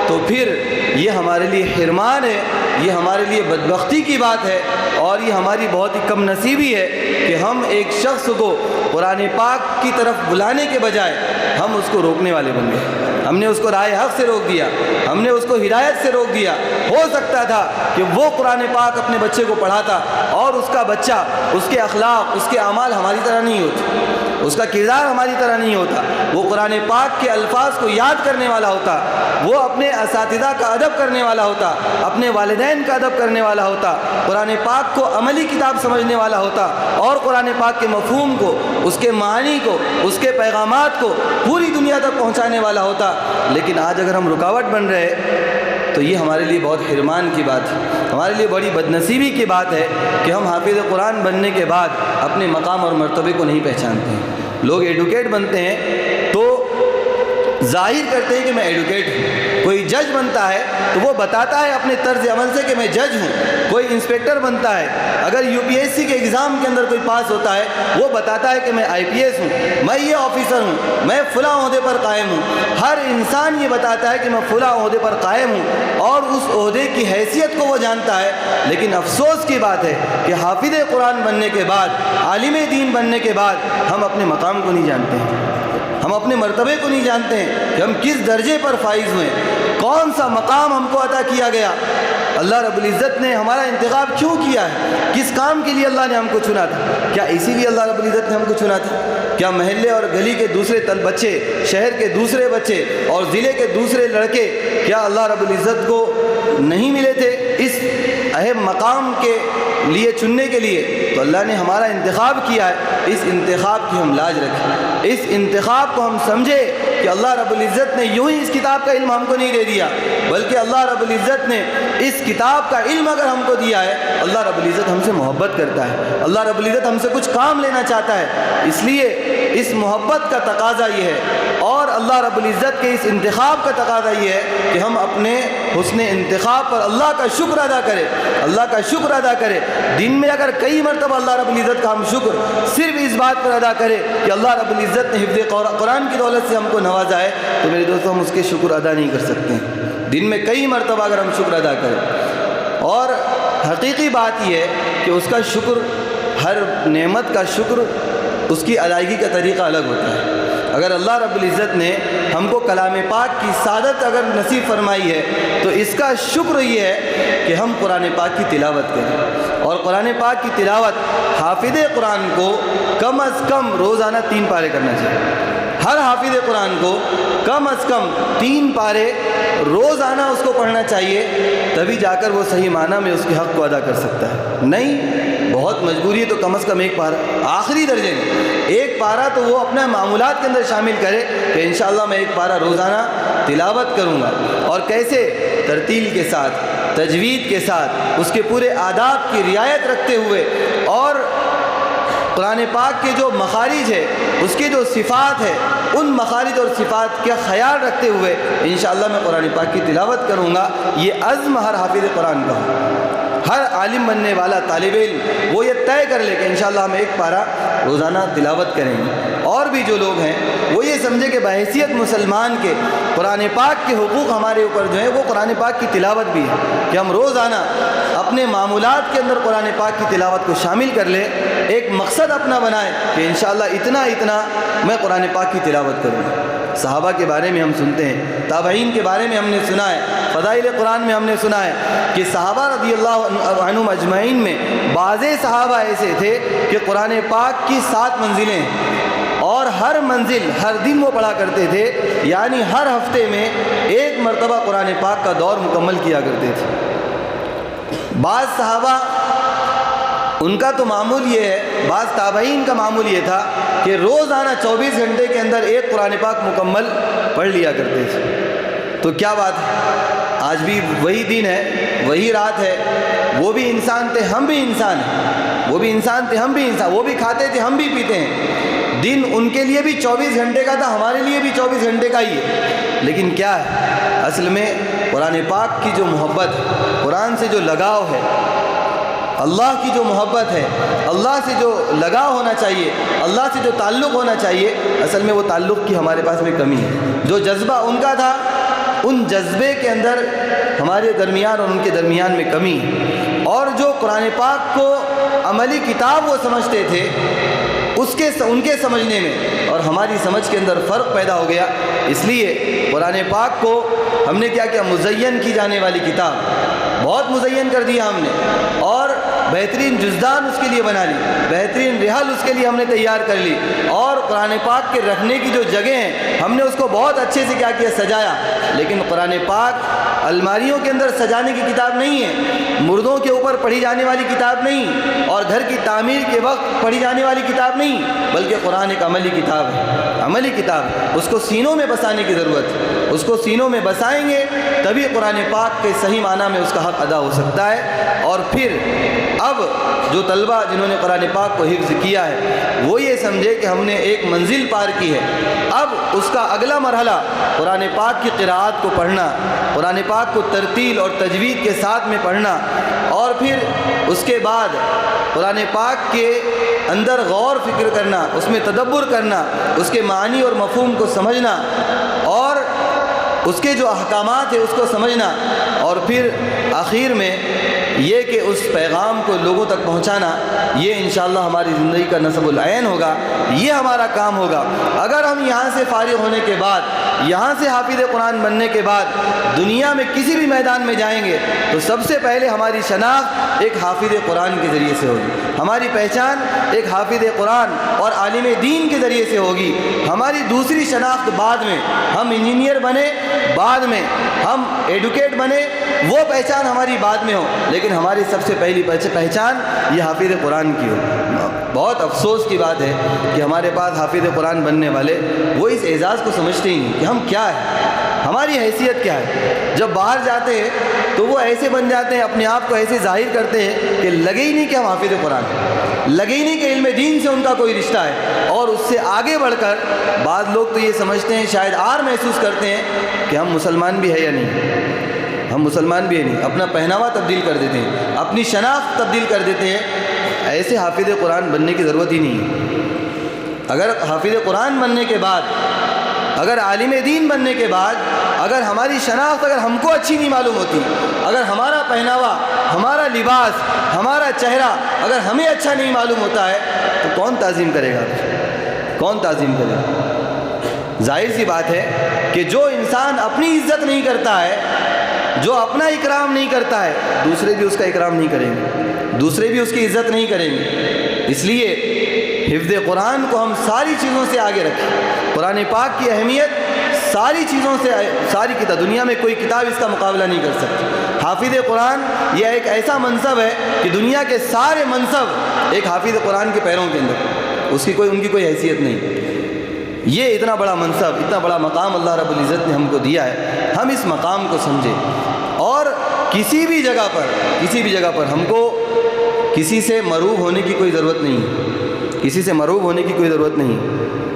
تو پھر یہ ہمارے لیے حرمان ہے، یہ ہمارے لیے بدبختی کی بات ہے، اور یہ ہماری بہت ہی کم نصیبی ہے کہ ہم ایک شخص کو قرآن پاک کی طرف بلانے کے بجائے ہم اس کو روکنے والے بن گئے، ہم نے اس کو راہ حق سے روک دیا، ہم نے اس کو ہدایت سے روک دیا۔ ہو سکتا تھا کہ وہ قرآن پاک اپنے بچے کو پڑھاتا اور اس کا بچہ، اس کے اخلاق، اس کے اعمال ہماری طرح نہیں ہوتے، اس کا کردار ہماری طرح نہیں ہوتا، وہ قرآن پاک کے الفاظ کو یاد کرنے والا ہوتا، وہ اپنے اساتذہ کا ادب کرنے والا ہوتا، اپنے والدین کا ادب کرنے والا ہوتا، قرآن پاک کو عملی کتاب سمجھنے والا ہوتا، اور قرآن پاک کے مفہوم کو، اس کے معانی کو، اس کے پیغامات کو پوری دنیا تک پہنچانے والا ہوتا۔ لیکن آج اگر ہم رکاوٹ بن رہے تو یہ ہمارے لیے بہت حرمان کی بات ہے، ہمارے لیے بڑی بدنصیبی کی بات ہے کہ ہم حافظ قرآن بننے کے بعد اپنے مقام اور مرتبے کو نہیں پہچانتے ہیں۔ لوگ ایڈوکیٹ بنتے ہیں تو ظاہر کرتے ہیں کہ میں ایڈوکیٹ ہوں، کوئی جج بنتا ہے تو وہ بتاتا ہے اپنے طرز عمل سے کہ میں جج ہوں، کوئی انسپیکٹر بنتا ہے، اگر UPSC کے ایگزام کے اندر کوئی پاس ہوتا ہے وہ بتاتا ہے کہ میں IPS ہوں، میں یہ آفیسر ہوں، میں فلاں عہدے پر قائم ہوں۔ ہر انسان یہ بتاتا ہے کہ میں فلاں عہدے پر قائم ہوں اور اس عہدے کی حیثیت کو وہ جانتا ہے، لیکن افسوس کی بات ہے کہ حافظ قرآن بننے کے بعد، عالم دین بننے کے بعد ہم اپنے مقام کو نہیں جانتے ہیں، ہم اپنے مرتبے کو نہیں جانتے ہیں کہ ہم کس درجے پر فائز ہوئے، کون سا مقام ہم کو عطا کیا گیا، اللہ رب العزت نے ہمارا انتخاب کیوں کیا ہے، کس کام کے لیے اللہ نے ہم کو چنا تھا؟ کیا اسی لیے اللہ رب العزت نے ہم کو چنا تھا؟ کیا محلے اور گلی کے دوسرے بچے، شہر کے دوسرے بچے اور ضلع کے دوسرے لڑکے کیا اللہ رب العزت کو نہیں ملے تھے اس اہم مقام کے لیے چننے کے لیے؟ تو اللہ نے ہمارا انتخاب کیا ہے، اس انتخاب کی ہم لاج رکھیں، اس انتخاب کو ہم سمجھے کہ اللہ رب العزت نے یوں ہی اس کتاب کا علم ہم کو نہیں دے دیا، بلکہ اللہ رب العزت نے اس کتاب کا علم اگر ہم کو دیا ہے، اللہ رب العزت ہم سے محبت کرتا ہے، اللہ رب العزت ہم سے کچھ کام لینا چاہتا ہے، اس لیے اس محبت کا تقاضا یہ ہے، اور اللہ رب العزت کے اس انتخاب کا تقاضا یہ ہے کہ ہم اپنے حسن انتخاب پر اللہ کا شکر ادا کریں، اللہ کا شکر ادا کریں۔ دن میں اگر کئی مرتبہ اللہ رب العزت کا ہم شکر صرف اس بات پر ادا کریں کہ اللہ رب العزت نے حفظ قرآن کی دولت سے ہم کو نوازا ہے، تو میرے دوستوں ہم اس کے شکر ادا نہیں کر سکتے ہیں۔ دن میں کئی مرتبہ اگر ہم شکر ادا کریں، اور حقیقی بات یہ ہے کہ اس کا شکر، ہر نعمت کا شکر، اس کی ادائیگی کا طریقہ الگ ہوتا ہے۔ اگر اللہ رب العزت نے ہم کو کلام پاک کی سعادت اگر نصیب فرمائی ہے تو اس کا شکر یہ ہے کہ ہم قرآن پاک کی تلاوت کریں، اور قرآن پاک کی تلاوت حافظ قرآن کو کم از کم روزانہ 3 پارے کرنا چاہیے۔ ہر حافظ قرآن کو کم از کم 3 پارے روزانہ اس کو پڑھنا چاہیے، تبھی جا کر وہ صحیح معنی میں اس کے حق کو ادا کر سکتا ہے۔ نہیں بہت مجبوری ہے تو کم از کم 1 پارہ، آخری درجے میں ایک پارہ تو وہ اپنے معمولات کے اندر شامل کرے کہ انشاءاللہ میں ایک پارہ روزانہ تلاوت کروں گا، اور کیسے ترتیل کے ساتھ، تجوید کے ساتھ، اس کے پورے آداب کی رعایت رکھتے ہوئے، اور قرآن پاک کے جو مخارج ہے، اس کے جو صفات ہے، ان مخارج اور صفات کا خیال رکھتے ہوئے انشاءاللہ میں قرآن پاک کی تلاوت کروں گا۔ یہ عزم ہر حافظ قرآن کا ہو، ہر عالم بننے والا طالب علم وہ یہ طے کر لے کہ انشاءاللہ ہم ایک پارہ روزانہ تلاوت کریں گے۔ اور بھی جو لوگ ہیں وہ یہ سمجھے کہ بحیثیت مسلمان کے قرآن پاک کے حقوق ہمارے اوپر جو ہیں وہ قرآن پاک کی تلاوت بھی ہے، کہ ہم روزانہ اپنے معمولات کے اندر قرآن پاک کی تلاوت کو شامل کر لیں، ایک مقصد اپنا بنائیں کہ انشاءاللہ اتنا میں قرآن پاک کی تلاوت کروں گا۔ صحابہ کے بارے میں ہم سنتے ہیں، تابعین کے بارے میں ہم نے سنا ہے، فضائل قرآن میں ہم نے سنا ہے کہ صحابہ رضی اللہ عنہم اجمعین میں بعض صحابہ ایسے تھے کہ قرآن پاک کی 7 منزلیں اور ہر منزل ہر دن وہ پڑھا کرتے تھے، یعنی ہر ہفتے میں ایک مرتبہ قرآن پاک کا دور مکمل کیا کرتے تھے۔ بعض صحابہ ان کا تو معمول یہ ہے، بعض تابعین کا معمول یہ تھا کہ روزانہ 24 گھنٹے کے اندر ایک قرآن پاک مکمل پڑھ لیا کرتے تھے۔ تو کیا بات ہے، آج بھی وہی دن ہے، وہی رات ہے، وہ بھی انسان تھے، ہم بھی انسان ہیں، وہ بھی انسان تھے، ہم بھی انسان، وہ بھی کھاتے تھے، ہم بھی پیتے ہیں۔ دن ان کے لیے بھی 24 گھنٹے کا تھا، ہمارے لیے بھی 24 گھنٹے کا ہی ہے، لیکن کیا ہے اصل میں قرآن پاک کی جو محبت ہے، قرآن سے جو لگاؤ ہے، اللہ کی جو محبت ہے، اللہ سے جو لگاؤ ہونا چاہیے، اللہ سے جو تعلق ہونا چاہیے، اصل میں وہ تعلق کی ہمارے پاس میں کمی ہے۔ جو جذبہ ان کا تھا، ان جذبے کے اندر ہمارے درمیان اور ان کے درمیان میں کمی ہے۔ اور جو قرآن پاک کو عملی کتاب وہ سمجھتے تھے، ان کے سمجھنے میں اور ہماری سمجھ کے اندر فرق پیدا ہو گیا۔ اس لیے قرآن پاک کو ہم نے کیا کیا، مزین کی جانے والی کتاب، بہت مزین کر دیا ہم نے، اور بہترین جزدان اس کے لیے بنا لی، بہترین رحل اس کے لیے ہم نے تیار کر لی، اور قرآن پاک کے رکھنے کی جو جگہ ہیں ہم نے اس کو بہت اچھے سے کیا کیا، سجایا۔ لیکن قرآن پاک الماریوں کے اندر سجانے کی کتاب نہیں ہے، مردوں کے اوپر پڑھی جانے والی کتاب نہیں، اور گھر کی تعمیر کے وقت پڑھی جانے والی کتاب نہیں، بلکہ قرآن ایک عملی کتاب ہے، عملی کتاب ہے۔ اس کو سینوں میں بسانے کی ضرورت ہے، اس کو سینوں میں بسائیں گے تبھی قرآن پاک کے صحیح معنی میں اس کا حق ادا ہو سکتا ہے۔ اور پھر اب جو طلبہ جنہوں نے قرآن پاک کو حفظ کیا ہے وہ یہ سمجھے کہ ہم نے ایک منزل پار کی ہے، اب اس کا اگلا مرحلہ قرآن پاک کی قراءات کو پڑھنا، قرآن پاک کو ترتیل اور تجوید کے ساتھ میں پڑھنا، اور پھر اس کے بعد قرآن پاک کے اندر غور فکر کرنا، اس میں تدبر کرنا، اس کے معنی اور مفہوم کو سمجھنا، اور اس کے جو احکامات ہیں اس کو سمجھنا، اور پھر آخر میں یہ کہ اس پیغام کو لوگوں تک پہنچانا، یہ انشاءاللہ ہماری زندگی کا نصب العین ہوگا، یہ ہمارا کام ہوگا۔ اگر ہم یہاں سے فارغ ہونے کے بعد، یہاں سے حافظ قرآن بننے کے بعد دنیا میں کسی بھی میدان میں جائیں گے تو سب سے پہلے ہماری شناخت ایک حافظ قرآن کے ذریعے سے ہوگی، ہماری پہچان ایک حافظ قرآن اور عالم دین کے ذریعے سے ہوگی۔ ہماری دوسری شناخت بعد میں، ہم انجینئر بنے، بعد میں ہم ایڈوکیٹ بنے، وہ پہچان ہماری بعد میں ہو، لیکن ہماری سب سے پہلی پہچان یہ حافظ قرآن کی ہو۔ بہت افسوس کی بات ہے کہ ہمارے پاس حافظ قرآن بننے والے وہ اس اعزاز کو سمجھتے ہی نہیں کہ ہم کیا ہیں، ہماری حیثیت کیا ہے۔ جب باہر جاتے ہیں تو وہ ایسے بن جاتے ہیں، اپنے آپ کو ایسے ظاہر کرتے ہیں کہ لگے ہی نہیں کہ ہم حافظ قرآن ہیں، لگے ہی نہیں کہ علم دین سے ان کا کوئی رشتہ ہے۔ اور اس سے آگے بڑھ کر بعض لوگ تو یہ سمجھتے ہیں، شاید آر محسوس کرتے ہیں کہ ہم مسلمان بھی ہے یا نہیں، ہم مسلمان بھی ہے نہیں، اپنا پہناوا تبدیل کر دیتے ہیں، اپنی شناخت تبدیل کر دیتے ہیں۔ ایسے حافظ قرآن بننے کی ضرورت ہی نہیں ہے۔ اگر حافظ قرآن بننے کے بعد، اگر عالم دین بننے کے بعد، اگر ہماری شناخت اگر ہم کو اچھی نہیں معلوم ہوتی، اگر ہمارا پہناوا، ہمارا لباس، ہمارا چہرہ اگر ہمیں اچھا نہیں معلوم ہوتا ہے تو کون تعظیم کرے گا، کون تعظیم کرے گا؟ ظاہر سی بات ہے کہ جو انسان اپنی عزت نہیں کرتا ہے، جو اپنا اکرام نہیں کرتا ہے، دوسرے بھی اس کا اکرام نہیں کریں گے، دوسرے بھی اس کی عزت نہیں کریں گے۔ اس لیے حفظ قرآن کو ہم ساری چیزوں سے آگے رکھیں۔ قرآن پاک کی اہمیت ساری چیزوں سے، ساری کتاب، دنیا میں کوئی کتاب اس کا مقابلہ نہیں کر سکتی۔ حافظ قرآن یہ ایک ایسا منصب ہے کہ دنیا کے سارے منصب ایک حافظ قرآن کے پیروں کے اندر، ان کی کوئی حیثیت نہیں۔ یہ اتنا بڑا منصب، اتنا بڑا مقام اللہ رب العزت نے ہم کو دیا ہے، ہم اس مقام کو سمجھیں، اور کسی بھی جگہ پر ہم کو کسی سے مروب ہونے کی کوئی ضرورت نہیں، کسی سے مروب ہونے کی کوئی ضرورت نہیں۔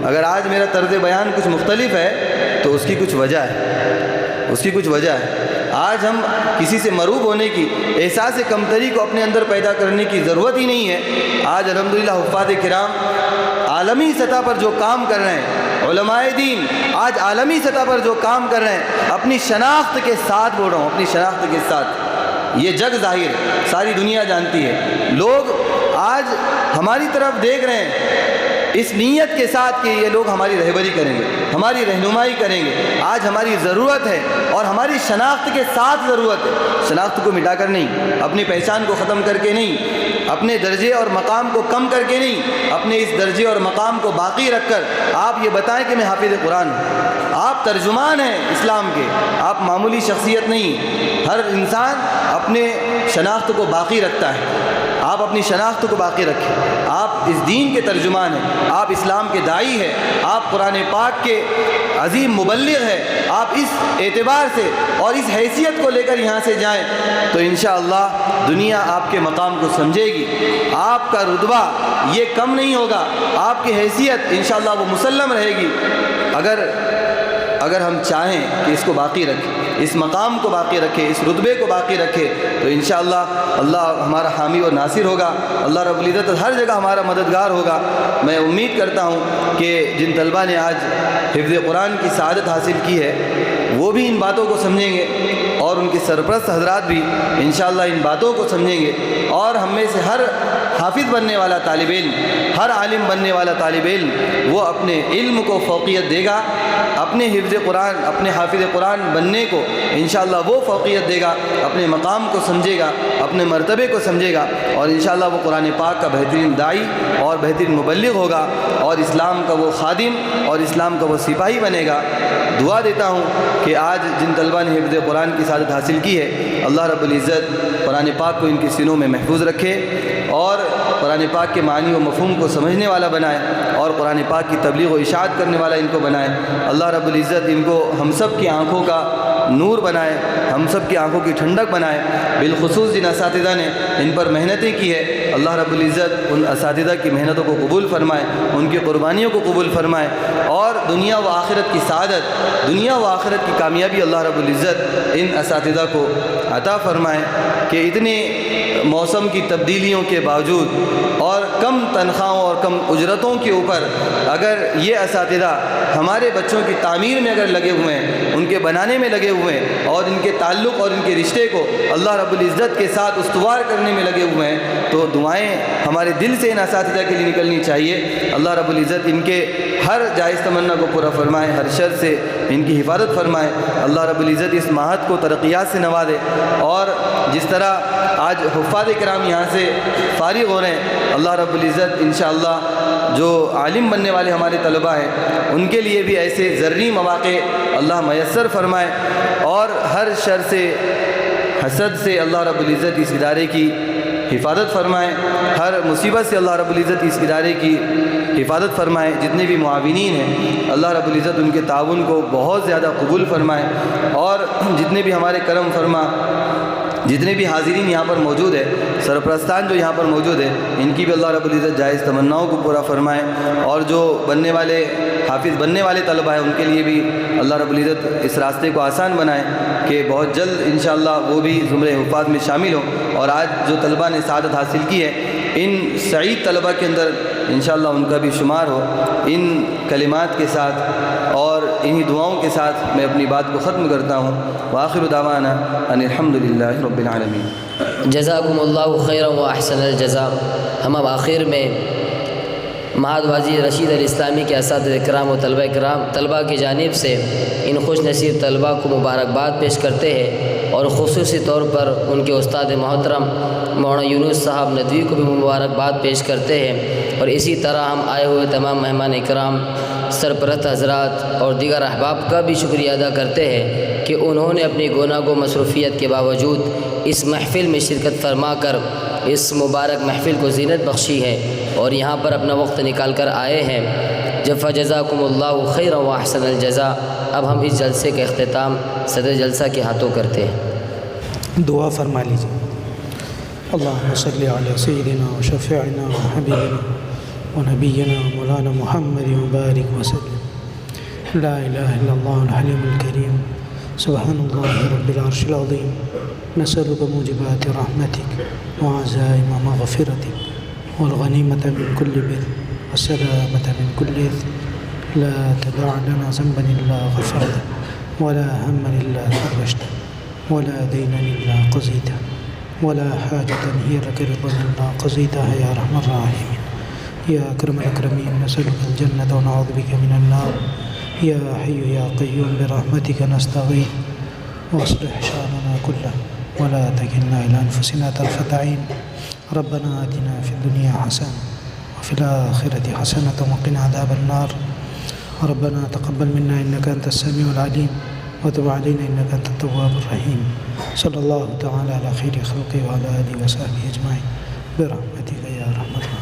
اگر آج میرا طرز بیان کچھ مختلف ہے تو اس کی کچھ وجہ ہے، آج ہم کسی سے مروب ہونے کی، احساس کمتری کو اپنے اندر پیدا کرنے کی ضرورت ہی نہیں ہے۔ آج الحمدللہ حفاظ کرام عالمی سطح پر جو کام کر رہے ہیں، علماء دین آج عالمی سطح پر جو کام کر رہے ہیں، اپنی شناخت کے ساتھ بول رہا ہوں، اپنی شناخت کے ساتھ، یہ جگ ظاہر ہے، ساری دنیا جانتی ہے، لوگ آج ہماری طرف دیکھ رہے ہیں اس نیت کے ساتھ کہ یہ لوگ ہماری رہبری کریں گے، ہماری رہنمائی کریں گے۔ آج ہماری ضرورت ہے، اور ہماری شناخت کے ساتھ ضرورت ہے، شناخت کو مٹا کر نہیں، اپنی پہچان کو ختم کر کے نہیں، اپنے درجے اور مقام کو کم کر کے نہیں، اپنے اس درجے اور مقام کو باقی رکھ کر آپ یہ بتائیں کہ میں حافظ قرآن ہوں، آپ ترجمان ہیں اسلام کے، آپ معمولی شخصیت نہیں۔ ہر انسان اپنے شناخت کو باقی رکھتا ہے، آپ اپنی شناخت کو باقی رکھیں، آپ اس دین کے ترجمان ہیں، آپ اسلام کے داعی ہیں، آپ قرآن پاک کے عظیم مبلغ ہیں۔ آپ اس اعتبار سے اور اس حیثیت کو لے کر یہاں سے جائیں تو انشاءاللہ دنیا آپ کے مقام کو سمجھے گی، آپ کا رتبہ یہ کم نہیں ہوگا، آپ کی حیثیت انشاءاللہ وہ مسلم رہے گی، اگر ہم چاہیں کہ اس کو باقی رکھیں، اس مقام کو باقی رکھے، اس رتبے کو باقی رکھے، تو انشاءاللہ اللہ ہمارا حامی و ناصر ہوگا، اللہ رب العزت ہر جگہ ہمارا مددگار ہوگا۔ میں امید کرتا ہوں کہ جن طلبہ نے آج حفظ قرآن کی سعادت حاصل کی ہے وہ بھی ان باتوں کو سمجھیں گے، اور ان کے سرپرست حضرات بھی انشاءاللہ ان باتوں کو سمجھیں گے، اور ہم میں سے ہر حافظ بننے والا طالب علم، ہر عالم بننے والا طالب علم وہ اپنے علم کو فوقیت دے گا، اپنے حفظ قرآن، اپنے حافظ قرآن بننے کو انشاءاللہ وہ فوقیت دے گا، اپنے مقام کو سمجھے گا، اپنے مرتبے کو سمجھے گا، اور انشاءاللہ وہ قرآن پاک کا بہترین داعی اور بہترین مبلغ ہوگا، اور اسلام کا وہ خادم اور اسلام کا وہ سپاہی بنے گا۔ دعا دیتا ہوں کہ آج جن طلبہ نے حفظ قرآن کی سعادت حاصل کی ہے، اللہ رب العزت قرآن پاک کو ان کے سینوں میں محفوظ رکھے، اور قرآن پاک کے معنی و مفہوم کو سمجھنے والا بنائے، اور قرآن پاک کی تبلیغ و اشاعت کرنے والا ان کو بنائے۔ اللہ رب العزت ان کو ہم سب کی آنکھوں کا نور بنائے، ہم سب کی آنکھوں کی ٹھنڈک بنائے، بالخصوص جن اساتذہ نے ان پر محنتیں کی ہے، اللہ رب العزت ان اساتذہ کی محنتوں کو قبول فرمائے، ان کی قربانیوں کو قبول فرمائے، اور دنیا و آخرت کی سعادت، دنیا و آخرت کی کامیابی اللہ رب العزت ان اساتذہ کو عطا فرمائے کہ اتنے موسم کی تبدیلیوں کے باوجود اور کم تنخواہوں اور کم اجرتوں کے اوپر اگر یہ اساتذہ ہمارے بچوں کی تعمیر میں اگر لگے ہوئے ہیں، ان کے بنانے میں لگے ہوئے ہیں، اور ان کے تعلق اور ان کے رشتے کو اللہ رب العزت کے ساتھ استوار کرنے میں لگے ہوئے ہیں، تو دعائیں ہمارے دل سے ان اساتذہ کے لیے نکلنی چاہیے۔ اللہ رب العزت ان کے ہر جائز تمنا کو پورا فرمائے، ہر شر سے ان کی حفاظت فرمائے، اللہ رب العزت اس ماہد کو ترقیات سے نوازے، اور جس طرح آج حفاظ کرام یہاں سے فارغ ہو رہے ہیں، اللہ رب العزت انشاءاللہ جو عالم بننے والے ہمارے طلبہ ہیں ان کے لیے بھی ایسے ذرّی مواقع اللہ میسر فرمائے، اور ہر شر سے، حسد سے اللہ رب العزت اس ادارے کی حفاظت فرمائے، ہر مصیبت سے اللہ رب العزت اس ادارے کی حفاظت فرمائے۔ جتنے بھی معاونین ہیں اللہ رب العزت ان کے تعاون کو بہت زیادہ قبول فرمائے، اور جتنے بھی ہمارے کرم فرما، جتنے بھی حاضرین یہاں پر موجود ہے، سرپرستان جو یہاں پر موجود ہے، ان کی بھی اللہ رب العزت جائز تمناؤں کو پورا فرمائے، اور جو بننے والے حافظ بننے والے طلبہ ہیں ان کے لیے بھی اللہ رب العزت اس راستے کو آسان بنائے کہ بہت جلد انشاءاللہ وہ بھی زمرے حفاظ میں شامل ہوں۔ اور آج جو طلبہ نے سعادت حاصل کی ہے، ان سعید طلبہ کے اندر انشاءاللہ ان کا بھی شمار ہو۔ ان کلمات کے ساتھ اور انہی دعاؤں کے ساتھ میں اپنی بات کو ختم کرتا ہوں۔ وآخر دعوانا ان الحمدللہ رب العالمین۔ جزاکم اللہ خیرا و احسن الجزا۔ ہم اب آخر میں معہد واجی رشید الاسلامی کے اساتذہ کرام و طلبہ کی جانب سے ان خوش نصیب طلبہ کو مبارکباد پیش کرتے ہیں، اور خصوصی طور پر ان کے استاد محترم مولانا یونس صاحب ندوی کو بھی مبارکباد پیش کرتے ہیں، اور اسی طرح ہم آئے ہوئے تمام مہمان اکرام، سرپرست حضرات اور دیگر احباب کا بھی شکریہ ادا کرتے ہیں کہ انہوں نے اپنی گناہ گو مصروفیت کے باوجود اس محفل میں شرکت فرما کر اس مبارک محفل کو زینت بخشی ہے۔ اور یہاں پر اپنا وقت نکال کر آئے ہیں، فجزاکم اللہ خیرا واحسن الجزاء۔ اب ہم اس جلسے کا اختتام صدر جلسہ کے ہاتھوں کرتے ہیں۔ دعا فرما لیجیے۔ اللہم صلی علی سیدنا و شفیعنا و حبیبنا و نبینا مولانا محمد مبارک وسلم۔ لا الہ الا اللہ الحلیم الکریم، سبحان اللہ رب العرش العظیم، نسألک موجبات رحمتک وعزائم مغفرتک والغنیمة من كل بر والسلامة من كل إثم، لا تدع لنا ذنبا إلا غفرته ولا هما إلا فرجته ولا دينا إلا قضيته ولا حاجة هي لك رضا إلا قضيتها يا أرحم الراحمين يا أكرم الأكرمين، نسألك الجنة ونعوذ بك من النار، يا حي يا قيوم برحمتك نستغيث، واصلح شأننا كله ولا تكلنا إلى أنفسنا طرفة عين، ربنا آتنا في الدنيا حسنة وفي الآخرة حسنة وقنا عذاب النار، ربنا تقبل منا إنك أنت السميع العليم وتب علينا إنك أنت التواب الرحيم، صلى الله تعالى على خير خلقه وعلى آله وصحبه أجمعين برحمتك يا أرحم الراحمين۔